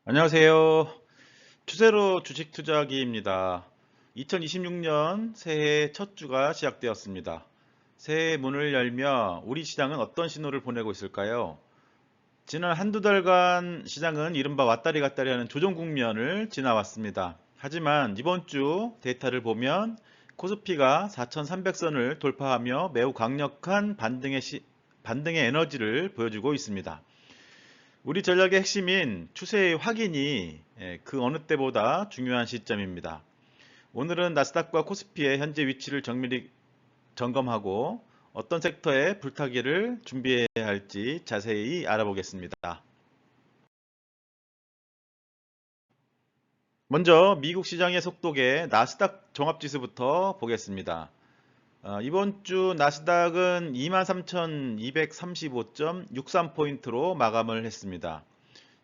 안녕하세요. 추세로 주식 투자하기입니다. 2026년 새해 첫 주가 시작되었습니다. 새해 문을 열며 우리 시장은 어떤 신호를 보내고 있을까요? 지난 한두 달간 시장은 이른바 왔다리 갔다리 하는 조정 국면을 지나왔습니다. 하지만 이번 주 데이터를 보면 코스피가 4,300선을 돌파하며 매우 강력한 반등의 에너지를 보여주고 있습니다. 우리 전략의 핵심인 추세의 확인이 그 어느 때보다 중요한 시점입니다. 오늘은 나스닥과 코스피의 현재 위치를 정밀히 점검하고 어떤 섹터에 불타기를 준비해야 할지 자세히 알아보겠습니다. 먼저 미국 시장의 속독의 나스닥 종합지수부터 보겠습니다. 이번 주 나스닥은 23,235.63포인트로 마감을 했습니다.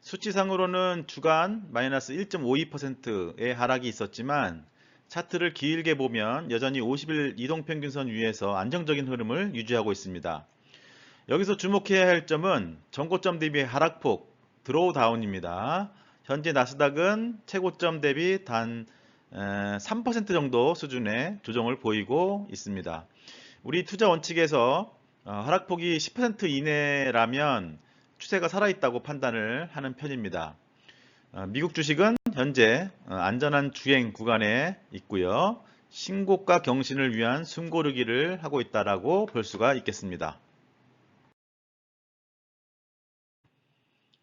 수치상으로는 주간 마이너스 1.52%의 하락이 있었지만 차트를 길게 보면 여전히 50일 이동평균선 위에서 안정적인 흐름을 유지하고 있습니다. 여기서 주목해야 할 점은 전고점 대비 하락폭 드로우다운입니다. 현재 나스닥은 최고점 대비 단 3% 정도 수준의 조정을 보이고 있습니다. 우리 투자 원칙에서 하락폭이 10% 이내라면 추세가 살아있다고 판단을 하는 편입니다. 미국 주식은 현재 안전한 주행 구간에 있고요. 신고가 경신을 위한 숨고르기를 하고 있다라고 볼 수가 있겠습니다.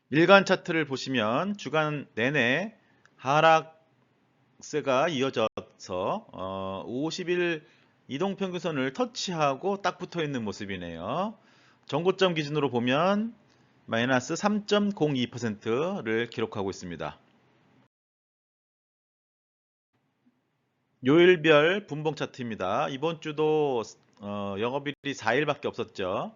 일간 차트를 보시면 주간 내내 하락세가 이어져서 50일 이동평균선을 터치하고 딱 붙어 있는 모습이네요. 정고점 기준으로 보면 마이너스 3.02%를 기록하고 있습니다. 요일별 분봉 차트입니다. 이번 주도 영업일이 4일밖에 없었죠.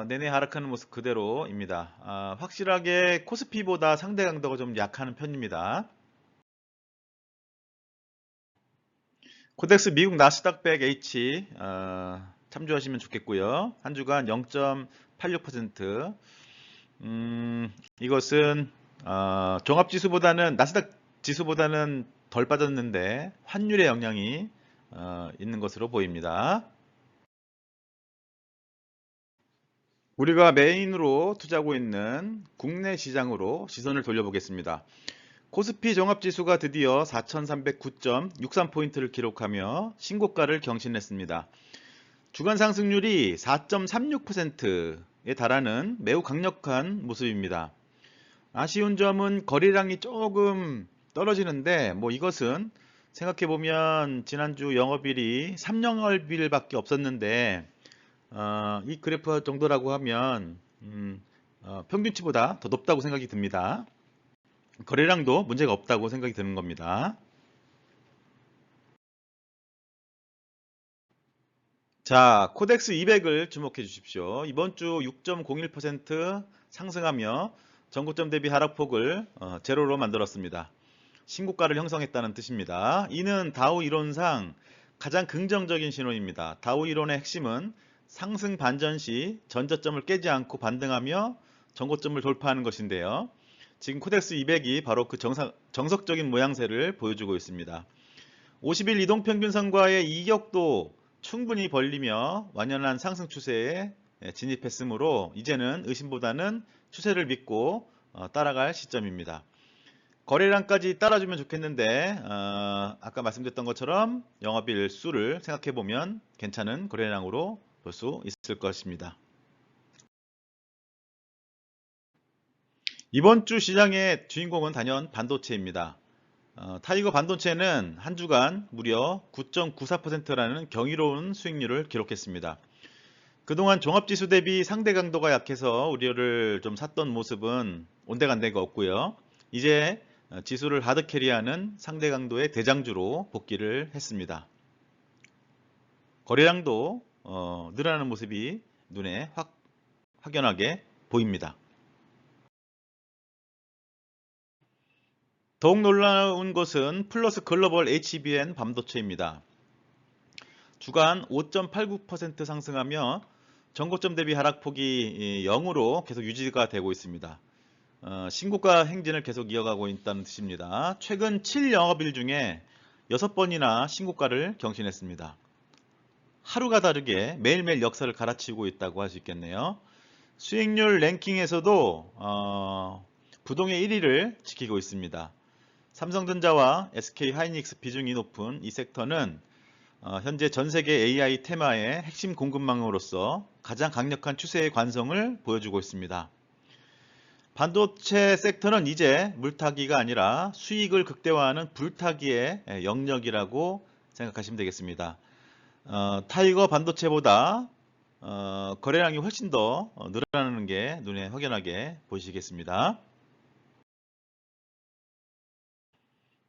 내내 하락하는 모습 그대로입니다. 확실하게 코스피보다 상대 강도가 좀 약한 편입니다. 코덱스 미국 나스닥 100 H 참조하시면 좋겠고요. 한 주간 0.86%. 이것은 종합지수보다는 나스닥 지수보다는 덜 빠졌는데 환율의 영향이 있는 것으로 보입니다. 우리가 메인으로 투자하고 있는 국내 시장으로 시선을 돌려보겠습니다. 코스피 종합지수가 드디어 4,309.63포인트를 기록하며 신고가를 경신했습니다. 주간 상승률이 4.36%에 달하는 매우 강력한 모습입니다. 아쉬운 점은 거래량이 조금 떨어지는데 이것은 생각해보면 지난주 영업일이 3영업일밖에 없었는데 이 그래프 정도라고 하면 평균치보다 더 높다고 생각이 듭니다. 거래량도 문제가 없다고 생각이 드는 겁니다. 자, 코덱스 200을 주목해 주십시오. 이번 주 6.01% 상승하며 전고점 대비 하락폭을 제로로 만들었습니다. 신고가를 형성했다는 뜻입니다. 이는 다우 이론상 가장 긍정적인 신호입니다. 다우 이론의 핵심은 상승 반전 시 전저점을 깨지 않고 반등하며 전고점을 돌파하는 것인데요. 지금 코덱스 200이 바로 그 정석적인 모양새를 보여주고 있습니다. 50일 이동평균선과의 이격도 충분히 벌리며 완연한 상승 추세에 진입했으므로 이제는 의심보다는 추세를 믿고 따라갈 시점입니다. 거래량까지 따라주면 좋겠는데 아까 말씀드렸던 것처럼 영업일 수를 생각해보면 괜찮은 거래량으로 볼 수 있을 것입니다. 이번 주 시장의 주인공은 단연 반도체입니다. 타이거 반도체는 한 주간 무려 9.94%라는 경이로운 수익률을 기록했습니다. 그동안 종합지수 대비 상대 강도가 약해서 우려를 좀 샀던 모습은 온데간데가 없고요. 이제 지수를 하드캐리하는 상대 강도의 대장주로 복귀를 했습니다. 거래량도 늘어나는 모습이 눈에 확연하게 보입니다. 더욱 놀라운 것은 플러스 글로벌 HBN 반도체입니다. 주간 5.89% 상승하며 전고점 대비 하락폭이 0으로 계속 유지가 되고 있습니다. 신고가 행진을 계속 이어가고 있다는 뜻입니다. 최근 7영업일 중에 6번이나 신고가를 경신했습니다. 하루가 다르게 매일매일 역사를 갈아치우고 있다고 할 수 있겠네요. 수익률 랭킹에서도 부동의 1위를 지키고 있습니다. 삼성전자와 SK하이닉스 비중이 높은 이 섹터는 현재 전세계 AI 테마의 핵심 공급망으로서 가장 강력한 추세의 관성을 보여주고 있습니다. 반도체 섹터는 이제 물타기가 아니라 수익을 극대화하는 불타기의 영역이라고 생각하시면 되겠습니다. 타이거 반도체보다 거래량이 훨씬 더 늘어나는 게 눈에 확연하게 보이시겠습니다.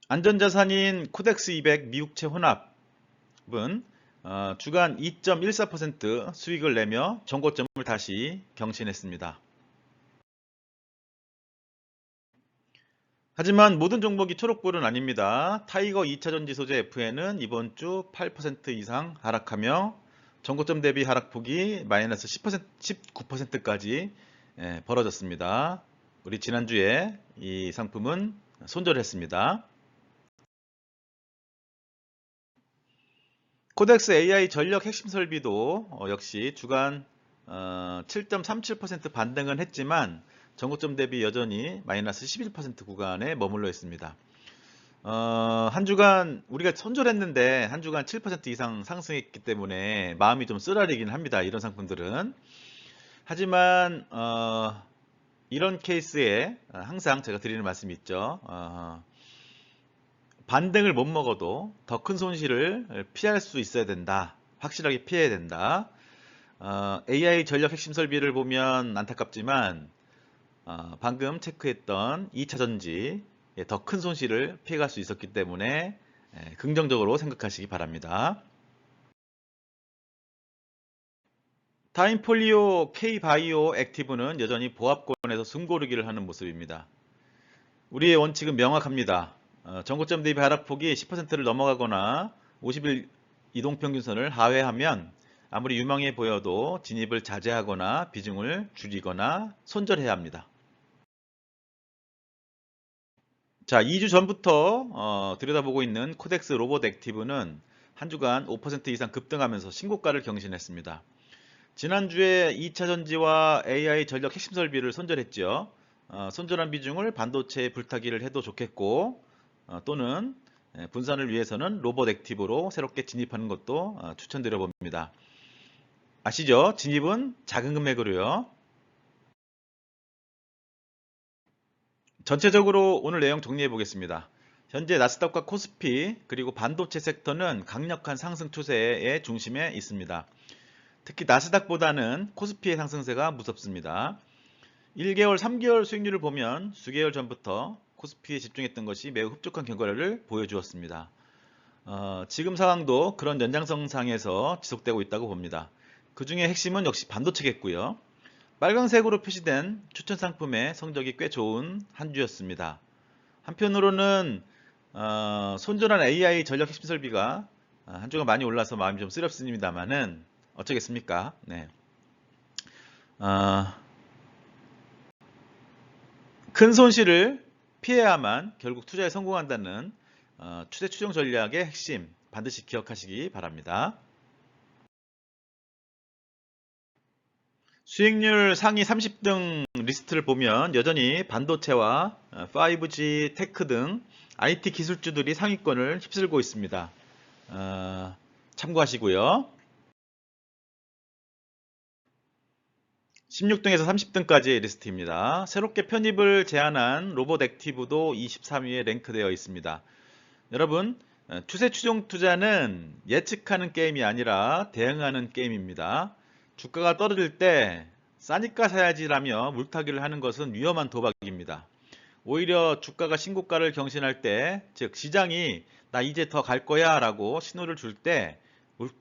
안전자산인 코덱스 200 미국채 혼합은 주간 2.14% 수익을 내며 전고점을 다시 경신했습니다. 하지만 모든 종목이 초록불은 아닙니다. 타이거 2차전지 소재 FN은 이번 주 8% 이상 하락하며 전고점 대비 하락폭이 마이너스 19%까지 벌어졌습니다. 우리 지난주에 이 상품은 손절했습니다. 코덱스 AI 전력 핵심 설비도 역시 주간 7.37% 반등은 했지만 전고점 대비 여전히 마이너스 11% 구간에 머물러 있습니다. 한 주간 우리가 손절했는데 한 주간 7% 이상 상승했기 때문에 마음이 좀 쓰라리긴 합니다. 이런 상품들은. 하지만 이런 케이스에 항상 제가 드리는 말씀이 있죠. 반등을 못 먹어도 더 큰 손실을 피할 수 있어야 된다. 확실하게 피해야 된다. AI 전력 핵심 설비를 보면 안타깝지만 방금 체크했던 2차전지 더 큰 손실을 피해갈 수 있었기 때문에 긍정적으로 생각하시기 바랍니다. 타임폴리오 K바이오 액티브는 여전히 보합권에서 숨고르기를 하는 모습입니다. 우리의 원칙은 명확합니다. 전고점 대비 하락폭이 10%를 넘어가거나 50일 이동평균선을 하회하면 아무리 유망해 보여도 진입을 자제하거나 비중을 줄이거나 손절해야 합니다. 자, 2주 전부터 들여다보고 있는 코덱스 로봇 액티브는 한 주간 5% 이상 급등하면서 신고가를 경신했습니다. 지난주에 2차전지와 AI 전력 핵심 설비를 손절했죠. 손절한 비중을 반도체에 불타기를 해도 좋겠고 또는 분산을 위해서는 로봇 액티브로 새롭게 진입하는 것도 추천드려 봅니다. 아시죠? 진입은 작은 금액으로요. 전체적으로 오늘 내용 정리해 보겠습니다. 현재 나스닥과 코스피 그리고 반도체 섹터는 강력한 상승 추세의 중심에 있습니다. 특히 나스닥보다는 코스피의 상승세가 무섭습니다. 1개월, 3개월 수익률을 보면 수개월 전부터 코스피에 집중했던 것이 매우 흡족한 결과를 보여주었습니다. 지금 상황도 그런 연장선상에서 지속되고 있다고 봅니다. 그 중에 핵심은 역시 반도체겠고요. 빨간색으로 표시된 추천 상품의 성적이 꽤 좋은 한 주였습니다. 한편으로는 손절한 AI 전력 핵심 설비가 한 주가 많이 올라서 마음이 좀 쓰렵습니다만은 어쩌겠습니까? 네. 큰 손실을 피해야만 결국 투자에 성공한다는 추세 추종 전략의 핵심 반드시 기억하시기 바랍니다. 수익률 상위 30등 리스트를 보면 여전히 반도체와 5G, 테크 등 IT 기술주들이 상위권을 휩쓸고 있습니다. 참고하시고요. 16등에서 30등까지의 리스트입니다. 새롭게 편입을 제안한 로봇 액티브도 23위에 랭크되어 있습니다. 여러분, 추세 추종 투자는 예측하는 게임이 아니라 대응하는 게임입니다. 주가가 떨어질 때 싸니까 사야지라며 물타기를 하는 것은 위험한 도박입니다. 오히려 주가가 신고가를 경신할 때, 즉 시장이 나 이제 더 갈 거야 라고 신호를 줄 때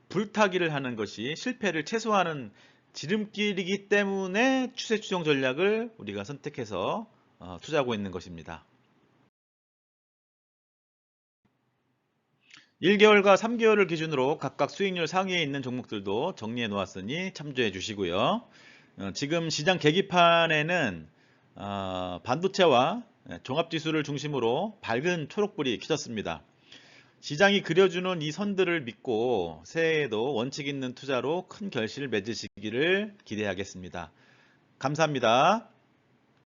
불타기를 하는 것이 실패를 최소화하는 지름길이기 때문에 추세 추종 전략을 우리가 선택해서 투자하고 있는 것입니다. 1개월과 3개월을 기준으로 각각 수익률 상위에 있는 종목들도 정리해 놓았으니 참조해 주시고요. 지금 시장 계기판에는 반도체와 종합지수를 중심으로 밝은 초록불이 켜졌습니다. 시장이 그려주는 이 선들을 믿고 새해에도 원칙 있는 투자로 큰 결실 맺으시기를 기대하겠습니다. 감사합니다.